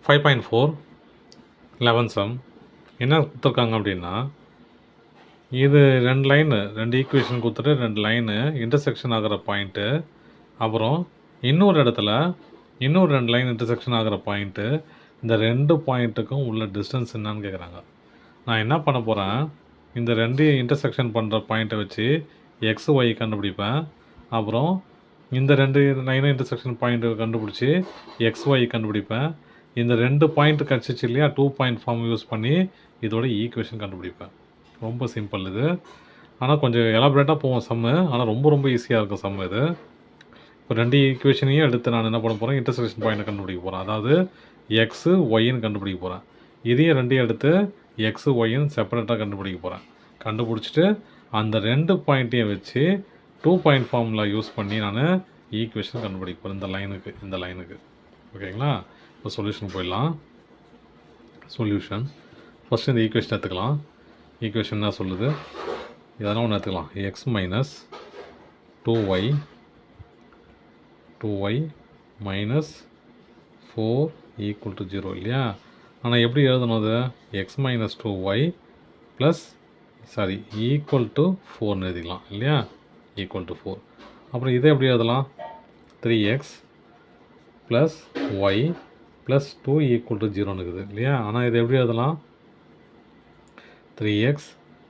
5.4 11 some என்ன கொடுத்துருக்காங்க அப்படின்னா, இது 2 லைனு 2 ஈக்குவேஷன் கொடுத்துட்டு 2 லைனு இன்டர்செக்ஷன் ஆகிற பாயிண்ட்டு, அப்புறம் இன்னொரு இடத்துல இன்னொரு 2 லைன் இன்டர்செக்ஷன் ஆகிற பாயிண்ட்டு, இந்த 2 பாயிண்ட்டுக்கும் உள்ள டிஸ்டன்ஸ் என்னன்னு கேட்குறாங்க. நான் என்ன பண்ண போகிறேன், இந்த 2 இன்டர்செக்ஷன் பண்ணுற பாயிண்ட்டை வச்சு எக்ஸ் ஒய் கண்டுபிடிப்பேன். அப்புறம் இந்த 2 லைனும் இன்டர்செக்ஷன் பாயிண்ட்டை கண்டுபிடிச்சி எக்ஸ் ஒய் கண்டுபிடிப்பேன். இந்த 2 பாயிண்ட் கிடச்சிச்சு இல்லையா, 2 பாயிண்ட் ஃபார்ம் யூஸ் பண்ணி இதோட ஈக்குவேஷன் கண்டுபிடிப்பேன். ரொம்ப சிம்பிள் இது. ஆனால் கொஞ்சம் எலாபரேட்டாக போவோம் சம்மு. ஆனால் ரொம்ப ஈஸியாக இருக்கும் சம்மு இது. இப்போ 2 ஈக்குவேஷனையும் எடுத்து நான் என்ன பண்ண போகிறேன், இன்டர்செக்ஷன் பாயிண்ட்டை கண்டுபிடிக்க போகிறேன். அதாவது எக்ஸு ஒய்ன்னு கண்டுபிடிக்க போகிறேன். இதையும் 2 எடுத்து எக்ஸு ஒய்ன்னு செப்பரேட்டாக கண்டுபிடிக்க போகிறேன். கண்டுபிடிச்சிட்டு அந்த 2 பாயிண்ட்டையும் வச்சு 2 பாயிண்ட் ஃபார்முலா யூஸ் பண்ணி நான் ஈக்குவேஷன் கண்டுபிடிக்க போகிறேன் இந்த லைனுக்கு. ஓகேங்களா? இப்போ சொல்யூஷன் போயிடலாம். சொல்யூஷன் ஃபஸ்ட்டு இந்த ஈக்குவேஷன் எடுத்துக்கலாம். ஈக்குவேஷன் என்ன சொல்லுது, இதெல்லாம் ஒன்று எடுத்துக்கலாம். X minus 2y minus 4 equal to 0 இல்லையா? ஆனால் எப்படி எழுதணும் அது, x minus 2y plus equal to 4ன்னு எழுதிக்கலாம் இல்லையா? Equal to 4. அப்புறம் இதை எப்படி எழுதலாம், 3x plus y plus 2 equal to 0ன்னு இருக்குது இல்லையா? ஆனால் இதை எப்படி எழுதலாம், 3x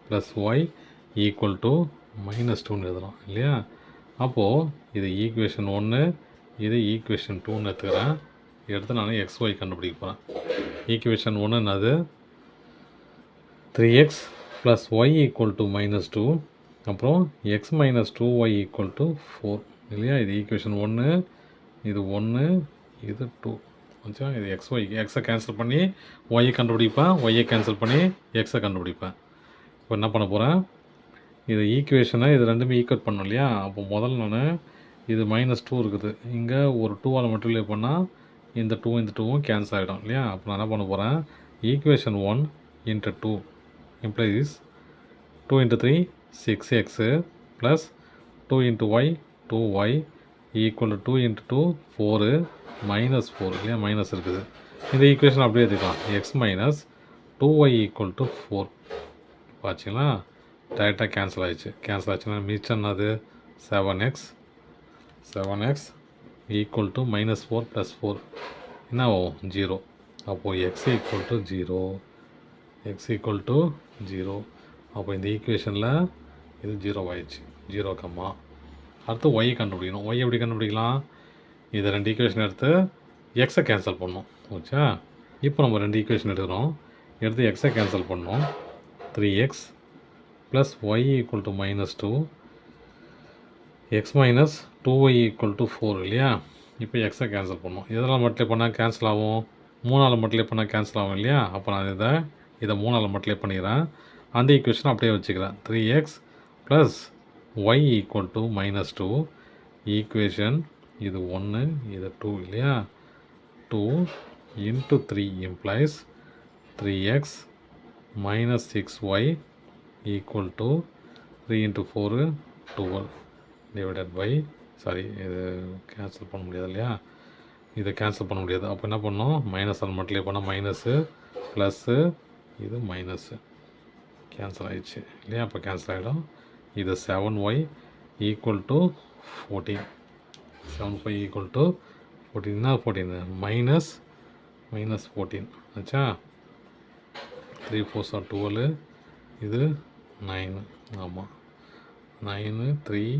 plus y equal to -2ன்னு எழுதலாம் இல்லையா? அப்போது இது ஈக்குவேஷன் 1, இது ஈக்குவேஷன் 2ன்னு எடுத்துக்கிறேன். எடுத்து நான் எக்ஸ் ஒய் கண்டுபிடிக்க போகிறேன். ஈக்குவேஷன் 1 என்னது, 3x plus y equal to -2, அப்புறம் X minus 2y equal to 4 இல்லையா? இது ஈக்குவேஷன் 1, இது 1, இது 2. கொஞ்சம் இது எக்ஸை கேன்சல் பண்ணி ஒய்யை கண்டுபிடிப்பேன், ஒய்யை கேன்சல் பண்ணி எக்ஸை கண்டுபிடிப்பேன். இப்போ என்ன பண்ண போகிறேன், இது ஈக்குவேஷனை இது ரெண்டுமே ஈக்குவேட் பண்ணணும் இல்லையா? அப்போ முதல்ல நான் இது -2 இருக்குது, இங்கே ஒரு 2ஆல் மல்டிப்ளை பண்ணால் இந்த 2வும் கேன்சல் ஆகிடும் இல்லையா? அப்போ நான் என்ன பண்ண போகிறேன், equation 1 × 2 implies 2 × 3 6x plus 2 × y 2y equal to 2 × 2 4 -4 இல்லையா? மைனஸ் இருக்குது. இந்த ஈக்குவேஷன் அப்படியே எடுத்துக்கலாம். X minus 2y equal to 4 பார்த்திங்களா? டைரெக்டாக கேன்சல் ஆகிடுச்சுன்னா மிச்சம் என்னது, 7x ஈக்குவல் டு -4 ப்ளஸ் 4 என்ன ஆகும், 0. அப்போது எக்ஸ் ஈக்குவல் டு 0. அப்போ இந்த ஈக்குவேஷனில் இது 0 ஆயிடுச்சு, 0 கம்மா. அடுத்து ஒய் கண்டுபிடிக்கணும். ஒய் எப்படி கண்டுபிடிக்கலாம், இதை 2 ஈக்குவேஷன் எடுத்து எக்ஸை கேன்சல் பண்ணணும். ஓகே, இப்போ நம்ம 2 ஈக்குவேஷன் எடுத்து எக்ஸை கேன்சல் பண்ணோம். 3x plus y equal to -2, x minus 2y equal to 4 இல்லையா? இப்போ எக்ஸை கேன்சல் பண்ணோம். இதெல்லாம் மல்டிப்ளை பண்ணால் கேன்சல் ஆகும், 3ஆல் மல்டிப்ளை பண்ணால் கேன்சல் ஆகும் இல்லையா? அப்போ நான் இதை 3ஆல் மல்டிப்ளை பண்ணிக்கிறேன். அந்த ஈக்குவேஷன் அப்படியே வச்சுக்கிறேன். 3x plus y equal to -2 equation இது 1, இது 2 இல்லையா? 2 × 3 implies 3x minus 6y equal to 3 × 4 12 divided by இது கேன்சல் பண்ண முடியாது இல்லையா? இதை கேன்சல் பண்ண முடியாது. அப்போ என்ன பண்ணோம், மைனஸால் மல்டிப்ளை பண்ணால் மைனஸு ப்ளஸ்ஸு இது மைனஸு கேன்சல் ஆகிடுச்சு இல்லையா? அப்போ கேன்சல் ஆகிடும். இது 7y equal to 14. 7y equal to 14 14 -14 ஆச்சா? 3 4s are 12, இது 9. ஆமாம், 9 3.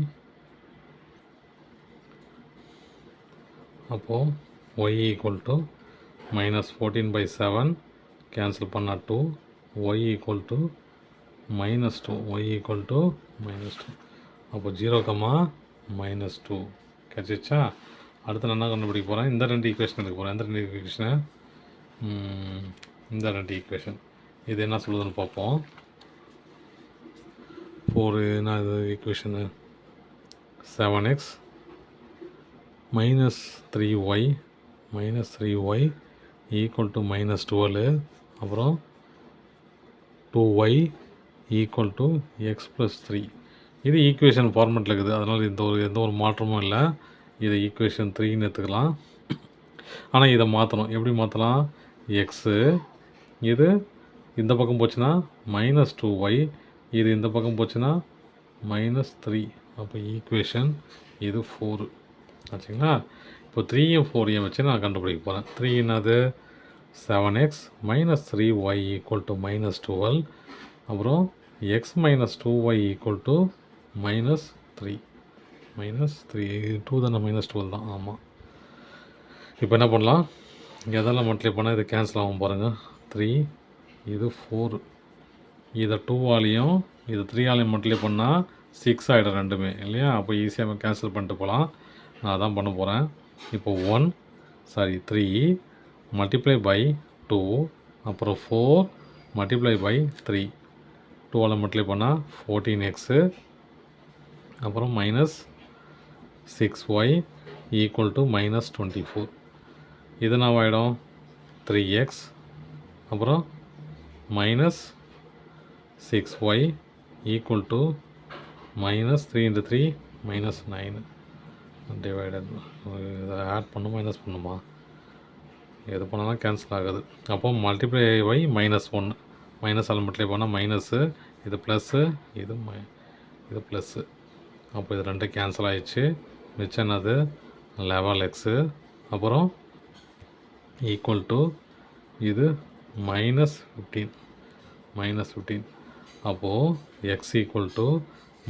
அப்போது y ஈக்குவல் டு -14/7 கேன்சல் பண்ணால் 2, y equal to -2, y equal to -2. அப்போ 0, -2 கிடச்சிச்சா? அடுத்து நான் என்ன கண்டுபிடிக்க போகிறேன், இந்த 2 ஈக்குவேஷன் எடுக்க போகிறேன். இந்த 2 ஈக்குவேஷனை இந்த 2 ஈக்குவேஷன் இது என்ன சொல்லுதுன்னு பார்ப்போம். 4 இது equation 7x -3y equal to -12, அப்புறம் 2y ஈக்குவல் டு x + 3. இது ஈக்குவேஷன் ஃபார்மெட்டில் இருக்குது, அதனால் எந்த ஒரு மாற்றமும் இல்லை. இதை ஈக்குவேஷன் 3ன்னு எடுத்துக்கலாம். ஆனால் இதை மாற்றணும். எப்படி மாற்றலாம், எக்ஸு, இது இந்த பக்கம் போச்சுன்னா -2y, இது இந்த பக்கம் போச்சுன்னா -3. அப்போ ஈக்குவேஷன் இது 4 ஆச்சுங்களா. இப்போ 3யும் 4யும் வச்சு நான் கண்டுபிடிக்க போகிறேன். 3 என்னது 7x - 3y = -12. அப்புறம் x - 2y = -3. -3 2 தானே, -12 தான். ஆமாம். இப்போ என்ன பண்ணலாம், எதெல்லாம் மல்டிப்ளை பண்ணால் இது கேன்சல் ஆகும் பாருங்கள். 3, இது 4, இதை 2ஆலையும் இது 3ஆலையும் மல்டிப்ளை பண்ணால் 6 ஆகிடும் ரெண்டுமே இல்லையா. அப்போ ஈஸியாக கேன்சல் பண்ணிட்டு போகலாம். நான் அதான் பண்ண போகிறேன். இப்போ 3 மல்டிப்ளை பை 2, அப்புறம் 4 மல்டிப்ளை பை 3. 2ஆல் மல்டிப்ளை பண்ணால் 14x, அப்புறம் -6y = -24. இது என்ன ஆகிடும் 3x, அப்புறம் -6y = -3 × 3 -9 டிவைடட். இதை ஆட் பண்ணுமா மைனஸ் பண்ணுமா, எது பண்ணாலும் கேன்சல் ஆகுது. அப்போ மல்டிப்ளை பை -1, மைனஸால் மல்டிப்ளை பண்ணால் மைனஸு, இது ப்ளஸ்ஸு, இது ப்ளஸ்ஸு. அப்போ இது ரெண்டு கேன்சல் ஆகிடுச்சு. மிச்சம் என்னது 11x, அப்புறம் ஈக்குவல் டு இது -15. அப்போது x =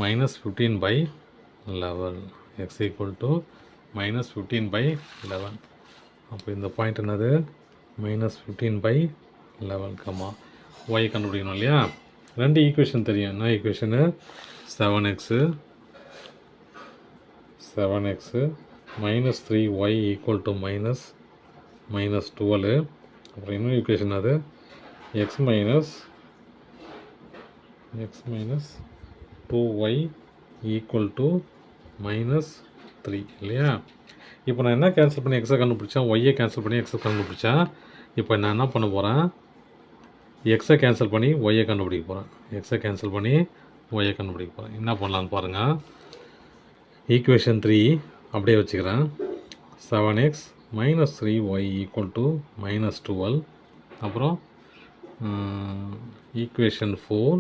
-15/11. x = -15/11. அப்போ இந்த பாயிண்ட் என்னது -15/11, y கண்டுபிடிக்கணும் இல்லையா. ரெண்டு ஈக்குவேஷன் தெரியும். என்ன ஈக்குவேஷனு 7x -3y = -12. அப்புறம் இன்னொரு ஈக்குவேஷன் அது x - 2y = -3 இல்லையா. இப்போ நான் என்ன கேன்சல் பண்ணி எக்ஸை கண்டுபிடிச்சேன், ஒய்யை கேன்சல் பண்ணி எக்ஸை கண்டுபிடிச்சேன். இப்போ நான் என்ன பண்ண போகிறேன், எக்ஸை கேன்சல் பண்ணி ஒய்யை கண்டுபிடிக்க போகிறேன். என்ன பண்ணலான்னு பாருங்கள். ஈக்குவேஷன் 3 அப்படியே வச்சுக்கிறேன். 7x - 3y = -12. அப்புறம் ஈக்குவேஷன் 4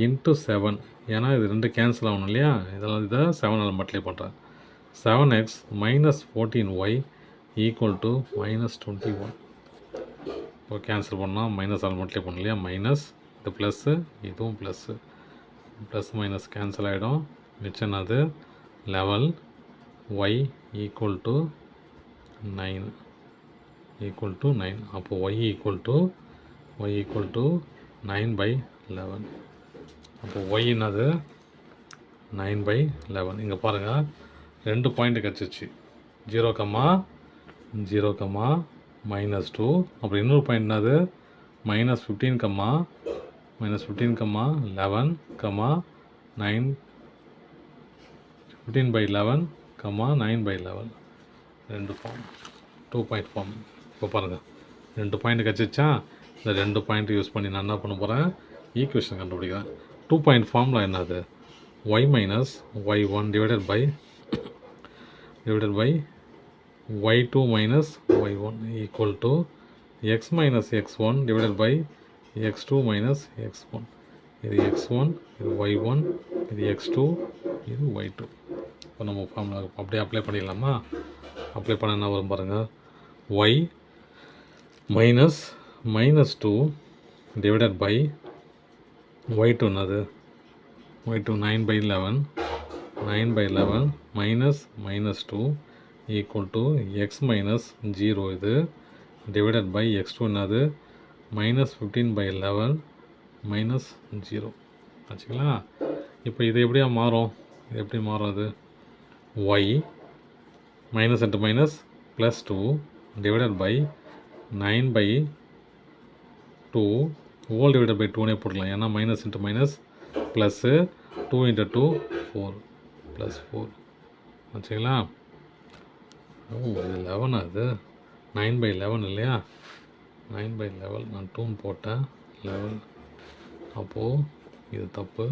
× 7, ஏன்னா இது ரெண்டு கேன்சல் ஆகணும் இல்லையா. இதை 7ஆல் மல்டிப்ளை பண்ணுறேன். 7x - 14y = -21. இப்போ கேன்சல் பண்ணால் மைனஸால் மல்டிப்ளை பண்ணணும் இல்லையா. மைனஸ், இது ப்ளஸ்ஸு, இதுவும் ப்ளஸ்ஸு, ப்ளஸ் மைனஸ் கேன்சல் ஆகிடும். மிச்சம் அது 11, y = 9. அப்போ y = 9/11. அப்போ y என்னது 9/11. இங்கே பாருங்கள், ரெண்டு பாயிண்ட்டு கிடச்சிச்சு. 0, -2. அப்புறம் இன்னொரு பாயிண்ட் என்னது -15, -11, 9, 15/11, 9/11. ரெண்டு ஃபார்ம், 2 பாயிண்ட் ஃபார்ம். இப்போ பாருங்கள், ரெண்டு பாயிண்ட் கிடச்சிச்சா. இந்த ரெண்டு பாயிண்ட் யூஸ் பண்ணி நான் என்ன பண்ண போகிறேன், ஈக்குவேஷன் கண்டுபிடிக்கிறேன். 2 பாயிண்ட் ஃபார்மில் என்னது y - y1 divided by y2 - y1 = x - x1 divided by x2 - x1. இது x1, இது y1, இது x2, இது y2. இப்போ நம்ம ஃபார்முலா அப்படியே அப்ளை பண்ணிடலாமா. அப்ளை பண்ண என்ன வரும் பாருங்கள். y -2 divided by y2 என்னது y2 9/11 -2 = x - 0 இது divided by x2 என்னது -15/11 -0 ஆச்சுங்களா. இப்போ இது எப்படியா மாறும், அது y minus into minus +2 divided by 9/2 whole divided by 2னே போடலாம். ஏன்னா மைனஸ் இன்ட்டு மைனஸ் ப்ளஸ்ஸு 2 × 2 4 +4 ஆச்சுங்களா. இது 11 அது 9/11 இல்லையா. 9/11 நான் 2 போட்டேன் 11. அப்போது இது தப்பு.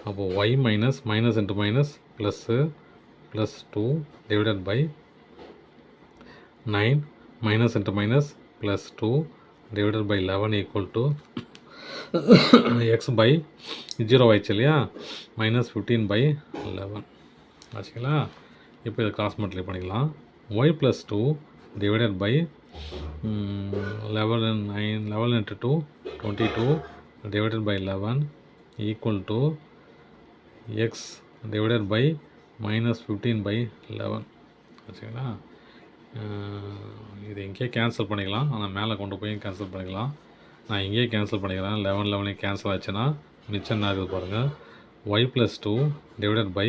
அப்போது y minus into minus +2 divided by 9 minus into minus plus 2 divided by 11 equal to x by 0 ஆயிடுச்சு இல்லையா, மைனஸ் 15 பை 11 ஆச்சுங்களா. இப்போ இதை கிராஸ் மல்டிப்ளை பண்ணிக்கலாம். Y plus 2 divided by 11 into 2 22 divided by 11 equal to x divided by minus 15 by 11 ஆச்சுங்களா. இது இங்கேயே cancel பண்ணிக்கலாம், ஆனால் மேலே கொண்டு போய் கேன்சல் பண்ணிக்கலாம். நான் இங்கேயே கேன்சல் பண்ணிக்கிறேன். 11 கேன்சல் ஆச்சுன்னா மிச்சம் என்ன இருக்குது பாருங்கள். ஒய் ப்ளஸ் 2 டிவைடட் பை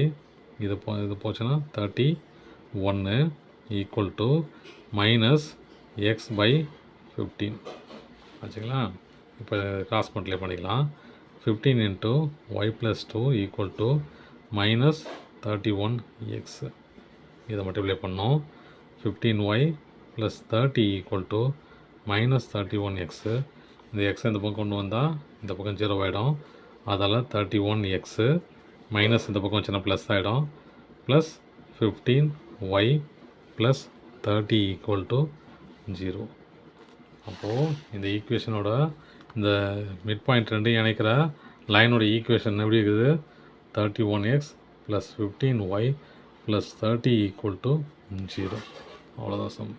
இது போச்சுன்னா 31 equal to minus x by 15 ஆச்சுங்களா. இப்போ கிராஸ் மல்டிப்ளை பண்ணிக்கலாம். 15 into y plus 2 equal to minus 31x. இதை மல்டிப்ளை பண்ணோம். 15y plus 30 equal to minus 31x. இந்த எக்ஸ் இந்த பக்கம் கொண்டு வந்தால் இந்த பக்கம் 0 ஆகிடும். அதால் 31x மைனஸ் இந்த பக்கம் சின்ன ப்ளஸ் ஆகிடும். Plus 15y plus 30 equal to 0. அப்போது இந்த ஈக்குவேஷனோட இந்த மிட் பாயிண்ட் ரெண்டையும் இணைக்கிற லைனோட ஈக்குவேஷன் எப்படி இருக்குது? 31x plus 15y plus 30 equal to 0. அவ்வளோதான் சம்.